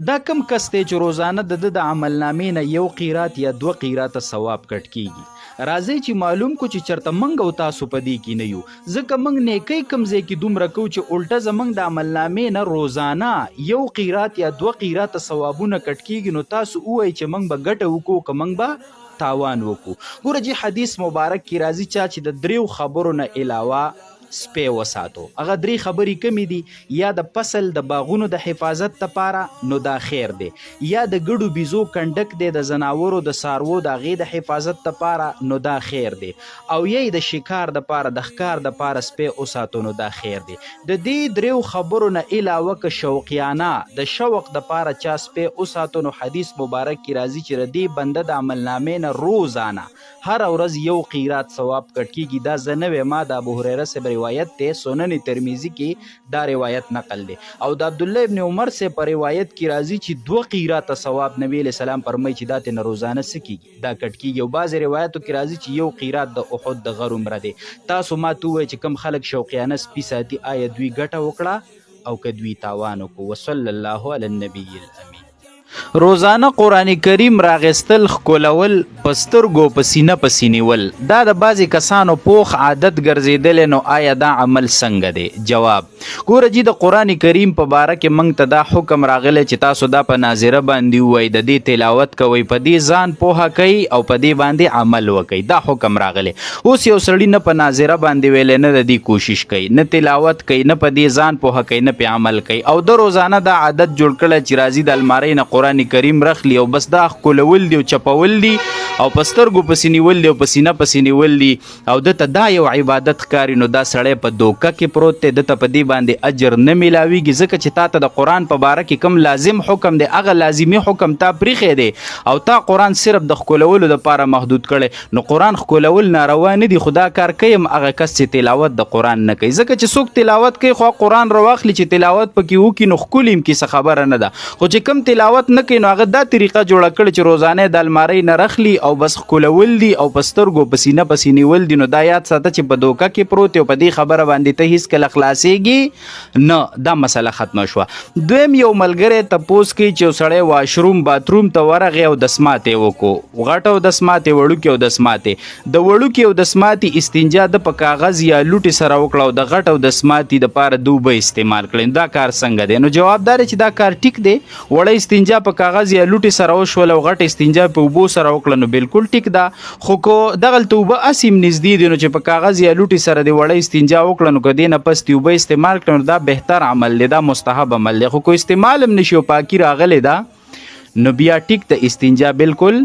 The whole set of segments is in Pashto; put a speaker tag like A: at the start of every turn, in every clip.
A: دا کم کس دی چې روزانه د عملنامې نه یو قیرات یا 2 قیراته ثواب کټ کیږي. راځئ چې معلوم کو چې چرته منګ او تاسو په دې کې نه یو، ځکه منګ نیکی کم ځای کې دومره کو چې الټه زمنګ د عملنامې نه روزانه یو قیرات یا 2 قیراته ثوابونه کټ کیږي، نو تاسو وایئ چې منګ به ګټه وکړو که منګ به تاوان وکړو. ګوره جی حدیث مبارک کې راځي چا چې د 3 خبرو نه علاوه سپی وساتو، هغه 3 خبرې کمې دي، یا د فصل د باغونو د حفاظت لپاره نو دا خیر دی، یا د ګډو بیزو کنډک دی د زناورو د څاروو د هغې د حفاظت لپاره نو دا خیر دی، او یا د شکار دپاره د ښکار دپاره سپی وساتو نو دا خیر دی. د دې 3 خبرو نه علاوه که شوقیانه د شوق دپاره چا سپی وساتو، نو حدیث مبارک کې راځي چې د دې بنده د عملنامې نه روزانه هر ورځ یو قیرات ثواب کټ کیږي. دا زه نه وایم، د ابو هریره صاحب روایت دی، سنن ترمذی کې دا روایت نقل دی، او د عبدالله ابن عمر سے په روایت کې راځي چې 2 قیرات ثواب نبی علیہ السلام فرمایي چې دا ترنه روزانه څه کیږي، دا کټ کیږي. او بعضې روایتو کې راځي چې یو قیرات د احد د غر عمره دی. تاسو ما ته ووایئ چې کم خلک شوقیانه سپي ساتي، آیا دوی ګټه وکړه او که دوی تاوان وکړو؟ وصلی الله علی النبی الامین. روزانه قرآن کریم راغستل ښکلول په سترګو په سینه پسې نیول دا د بعضې کسانو پوخ عادت ګرځېدلی، نو آیا دا عمل څنګه دی؟ جواب: ګوره جي د قرآن کریم په باره کې موږ ته دا حکم راغلی چې تاسو دا په ناظره باندې ووایئ، د دې تلاوت کوئ، په دې ځان پوهه کوئ او په دې باندې عمل وکئ، دا حکم راغلی. اوس یو سړي نه په ناظره باندې ویلی، نه د دې کوشش کوي، نه تلاوت کوي، نه په دې ځان پوهه کوي، نه پې عمل کوي، او د روزانه دا عادت جوړ کړی چې راځي د المارۍ نه قرآن کریم رخلی او بس دا ښکلول دي او چپول دي او په سترګو پسې نیول دي او په سینه پسې نیول دي، او دته دا یو عبادت ښکاري، نو دا سړی په دوکه کې پروت دی، دته په دې باندې اجر نه میلاویږي، ځکه چې تا ته د قرآن په باره کې کوم لازم حکم دی هغه لازمي حکم تا پریښی دی، او تا قرآن صرف د ښکلولو دپاره محدود کړی. نو قرآن ښکلول ناروا نه دي، خو دا کار کوي هغه کس چې تلاوت د قرآن نه کوي، ځکه چې څوک تلاوت کوي خو قرآن راواخلي چې تلاوت پکې وکړي نو ښکلي هم کي څه خبره نه ده، خو چې کوم تلاوت نه کوي نو هغه دا طریقه جوړه کړې چې روزانه د المارۍ نه رخلي او بس ښکلول دي او په سترګو په سینه پسې نیول دي. نو دا یاد ساته چې په دوکه کې پروت دی او په دې خبره باندې ته هېڅکله خلاصېږي نه، دا مسله ختمه شوه. دویم یو ملګری تپوس کوي چې یو سړی واشروم باتروم ته ورغی او دسمات یې وکړو، غټ او دسمات یې، وړوکې او دسمات یې، د وړوکې او دسماتې استنجا د په کاغذ یا لوټې سره وکړه او د غټ او دسماتې دپاره د اوبه استعمال کړئ. دا کار څنګه دی؟ نو جواب دا دی چې دا کار ټیک دی، وړه استنجا په کاغذ یا لوټې سره وشول او غټ استنجا په اوبو سره وکړه نو بالکل ټیک ده، خو که دغلته اوبه هسې هم نږدې دي نو چې په کاغذ یا لوټې سره د وړه استنجا وکړه نو که دې نه پس دې اوبه استعمال کړه نو دا بهتر عمل دی، دا مستحب عمل دی، خو که استعمال هم نشي او پاکي راغلی ده نو بیا ټیک د استنجا بالکل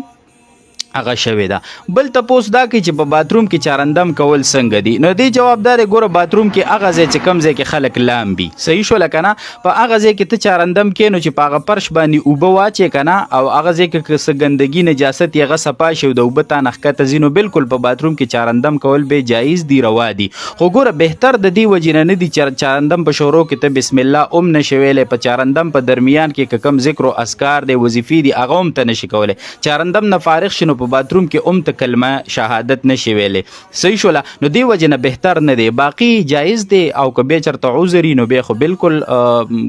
A: هغه شوې ده. بل تپوس دا کوي چې په باتروم کې چارندم کول څنګه دي؟ نو دې جواب دا دی، ګوره باتروم کې هغه ځای چې کوم ځای کې خلک لامبي، صحیح شوله که نه، په هغه ځای کې ته چارندم کې نو چې په هغه فرش باندې اوبه واچې که نه، او هغه ځای کې که څه ګندګي نجاست یې هغه صفا شي او د اوبه تا نه ښکته ځي، نو بالکل په باتروم کې چارندم کول به جایز دي، روا دي، خو ګوره بهتر د دې وجې نه نه دي چې چارندم په شروع کې ته بسم الله نشي ویلی، په چارندم په درمیان کې که کوم ذکر و اذکار دی وظیفې دي هغه هم ته نشي کولی، چارندم نه فارغ شي نو په باتروم کې ته کلمه شهادت نشي ویلی، صحیح شوله، نو دې وجې نه بهتر نه دی، باقي جایز دی، او که بیا چېرته عذر نو بیا خو بالکل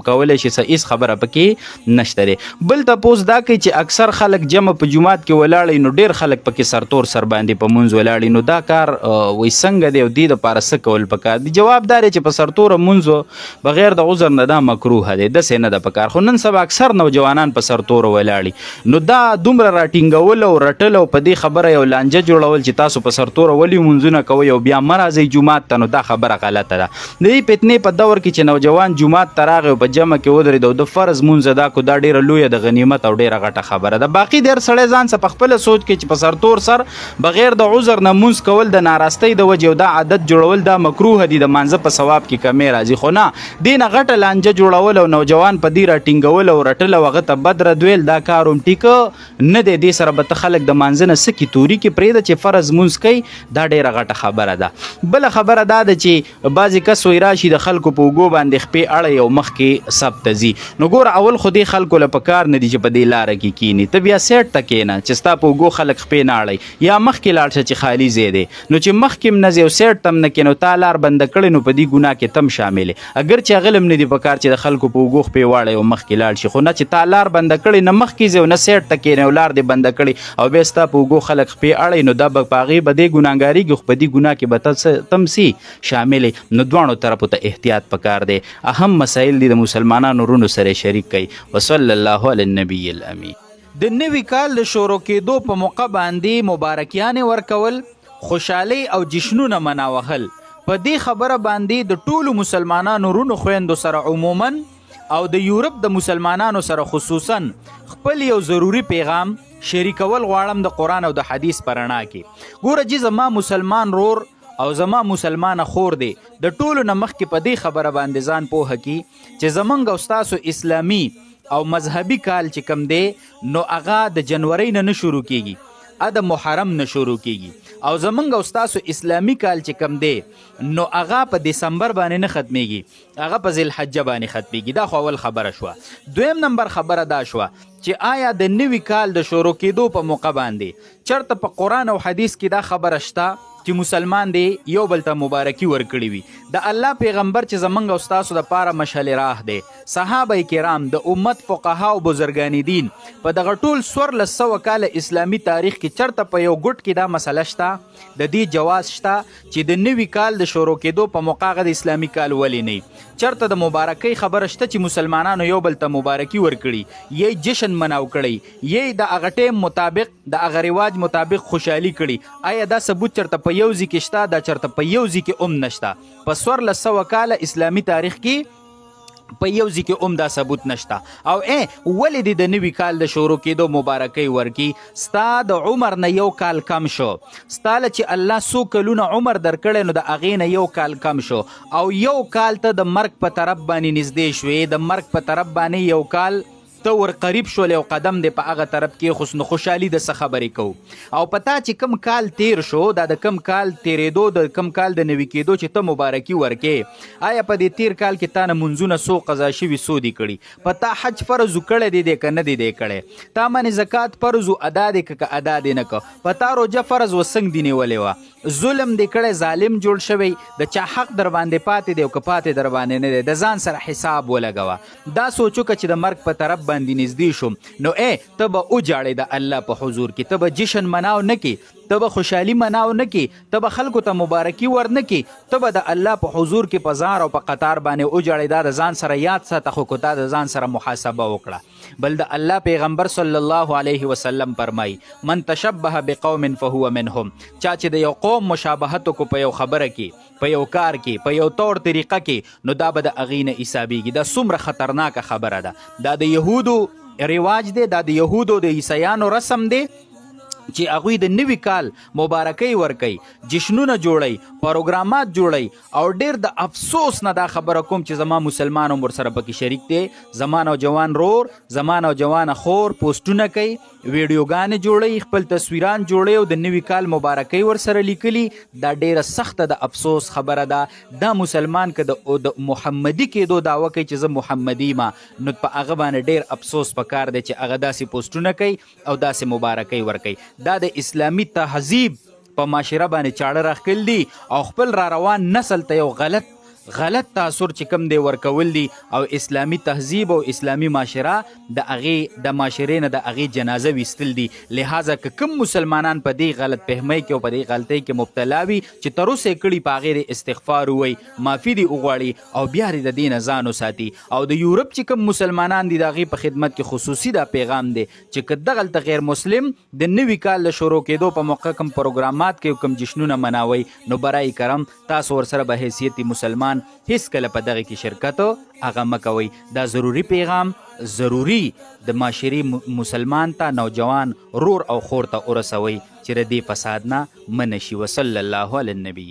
A: کولی شي، هېڅ خبره پکې نشته دی. بل تپوس دا کوي چې اکثر خلک جمع په جومات کې ولاړی نو ډېر خلک پکې سرتور سر باندې په مونځ ولاړي، نو دا کار وایي څنګه دی او دې دپاره څه کول پکار دي؟ جواب دا دی چې په سرتوره مونځ بغیر د عذر نه دا مکروه دی، داسې نه ده پکار، خو نن سبا اکثر نوجوانان په سرتوره ولاړي، نو دا دومره راټینګول او رټل او په دې خبره یو لانجه جوړول چې تاسو په سرتوره ولې مونځونه کوئ او بیا مه راځئ جومات ته، نو دا خبره غلطه ده. د دې فتنې په دور کې چې نوجوان جومات ته راغی او په جمع کې ودرېد او د فرض مونځ ادا کړو، دا ډېره لویه د غنیمت او ډېره غټه خبره ده. باقي ډېر سړی ځان څه په خپله سوچ کې چې په سرتور سر بغیر د عذر نه مونځ کول د ناراستۍ د وجې او دا عادت جوړول دا مکروه دي، د مانځه په ثواب کې کمی راځي، خو نه دې نه غټه لانجه جوړول او نوجوان په دې راټینګول او رټل او هغه ته بد رد ویل دا کار هم ټیک نه دی، دې سره به ته خلک د مانځه لمانځه نه څه کې توري کې پرېږده چې فرض مونځ کوي دا ډېره غټه خبره ده. بله خبره دا ده چې بعضې کس وایي راشي د خلکو په اوږو باندې خپې اړوي او مخکې سب ته ځي. نو ګوره اول خو دې خلکو له پکار نه دي چې په دې لاره کې کیني، ته بیا سیټ ته کښېنه چې ستا په اوږو خلک خپې نه اړوي، یا مخکې لاړ شه چې خالي ځای دی. نو چې مخکې هم نه ځې او سیټ ته هم نه کښېنو تا لار بنده کړې نو په دې ګناه کې تم شامل یې. اگر چې هغه هم نه دي پکار چې د خلکو په اوږو خپې واړوي او مخکې لاړ شي، خو نه چې تا لار بنده کړې نه مخکې ځې او نه سیټ ته کښېنې او لار دې بنده کړې او بیا ستا په اوږو خلک خپې اړوي، نو دا به په هغې به دې ګناهګارېږي، خو په دې ګناه کې به تم سي شامل یې. نو دواړو طرفو ته احتیاط پکار دی. اهم مسایل دي د مسلمانانو رونو سره شریک کوي. وصلی الله علی النبی الامین. د نوي کال د شروع کېدو په موقع باندې مبارکیانې ورکول، خوشحالۍ او جشنونه مناوهل، په دې خبره باندې د ټولو مسلمانانو رونو خویندو سره عموما او د یورپ د مسلمانانو سره خصوصا خپل یو ضروری پیغام شریکول غواړم د قرآن او د حدیث په رڼا کې. ګوره چې زما مسلمان رور او زما مسلمانه خور دی د ټولو نه مخکې په دې خبره باندې ځان پوهه کی چې زمونږ او ستاسو اسلامي او مذهبي کال چې کم دی نو هغه د جنورۍ نه شروع کیږي، د محرم نه شروع کیږي، او زمونږ او ستاسو اسلامي کال چې کم دی نو هغه په دسمبر باندې نه ختمیږي، هغه په ذوالحجه باندې ختمیږي. دا خو اول خبره شوه. دویم نمبر خبره دا شوه چې آیا د نوي کال د شروع کېدو په موقع باندې چرته په قرآن او حدیث کې دا خبره شته چې مسلمان دی یو بل ته مبارکي ورکړي وي؟ د الله پیغمبر چې زمونږ او ستاسو د پاره مشعل راه دی، صحابه کرام، د امت فقها او بزرګان دین، په دغه ټول 1400 کاله اسلامي تاریخ کې چرته په یو ګوټ کې دا مسله شته، د دې جواز شته چې د نوي کال د شروع کېدو په موقع د اسلامي کال ولې نه چرته د مبارکۍ خبره شته چې مسلمانانو یو بل ته مبارکي ورکړي، یی جشن مناو کړي، یی د هغه ټیم مطابق د هغه رواج مطابق خوشحالي کړي؟ آیا دا ثبوت چرته په یو ځای کې شته؟ دا چرته په یو ځای کې نشته. په 1400 کاله اسلامي تاریخ کې په یو ځای کې دا ثبوت نشته. او ولې دې د نوي کال د شروع کېدو مبارکۍ ورکي؟ ستا د عمر نه یو کال کم شو، ستا له چې الله څو کلونه عمر درکړی نو د هغې نه یو کال کم شو، او یو کال ته د مرګ په طرف باندې نږدې شوې، د مرګ په طرف باندې یو کال ته ور قریب شول او قدم دی په هغه طرف کې خو خوشحالي د څه خبرې کوو؟ او پتا چې کم کال تیر شو دا د کم کال تیرېدو د کم کال د نوي کېدو چې ته مبارکي ورکې، آیا په دې تیر کال کې تا نه منځونه څو قضا شوي څو دي کړي؟ په تا حج فرض کړی دی که نه دی کړی؟ تا باندې زکات فرض ادا دی که ادا دی نه که؟ په تا روژه فرض وسنګ دی نیولې وه؟ ظلم دی کړی، ظالم جوړ شوی، د چا حق در باندې پاتې دی او که پاتې در باندې نه دی، د ځان سره حساب ولګوه. دا سوچو که چې د مرګ په طرف باندې نږدې شوم نو ته به وجاړې د الله په حضور کې، ته به جشن مناو نه کې، ته به خوشحالي مناو نه کې، ته به خلکو ته مبارکي ور نه کې، ته به د الله په حضور کې په زار او په قطار باندې وجاړې. دا د ځان سره یاد ساته، خو تا د ځان سره محاسبه وکړه. بل د الله پیغمبر صلی الله علیه وسلم فرمای من تشبه بقوم فهو منهم، چا چې د یو قوم مشابهت کو په یو خبره کې، په یو کار کې، په یو طور طریقه کې، نو دا به د هغې نه حسابېږي. دا څومره خطرناکه خبره ده. دا د یهودو رواج دی، دا د یهودو د عیسیانو رسم دی چې هغوی د نوي کال مبارکۍ ورکوي، جشنونه جوړوي، پروګرامات جوړوي، او ډېر د افسوس نه دا خبره کوم چې زما مسلمان هم ورسره پکې شریک دی، زما نوجوان رور، زما نوجوانه خور پوسټونه کوي، ویډیوګانې جوړوي، خپل تصویران جوړوي او د نوي کال مبارکۍ ورسره لیکلي. دا ډېره سخته د افسوس خبره ده. دا مسلمان که د محمدي کېدو دعوه کوي چې زه محمدي ما، نو په هغه باندې ډېر افسوس پکار دی چې هغه داسې پوسټونه کوي او داسې مبارکۍ ورکوي. دا د اسلامي تهذیب په معاشره باندې چاړه راښکل دي او خپل را روان نسل ته یو غلط تاثر چې کوم دی ورکول دي، او اسلامي تهذیب او اسلامي معاشره د هغې د معاشرې نه د هغې جنازه ویستل دي. لہذا که کوم مسلمانان په دې غلط فهمۍ کې او په دې غلطۍ کې مبتلا وي چې تر اوسه یې کړي، په هغې د استغفار ووایي، معافي دې وغواړي او بیا دې د دې نه ځان وساتي. او د یورپ چې کوم مسلمانان دي د هغې په خدمت کې خصوصي دا پیغام دی چې که دغلته غیر مسلم د نوي کال د شروع کېدو په موقع کوم پروګرامات کوي، کوم جشنونه مناوئ، نو برای کرم تاسو ورسره به حیثیت مسلمان هیڅ کله په دغه کې شرکت هغه مه کوئ. دا ضروري پیغام ضروري د معاشرې مسلمان ته، نوجوان رور او خور ته ورسوئ چې د دې فساد نه منع شي. وصلی الله علی النبی.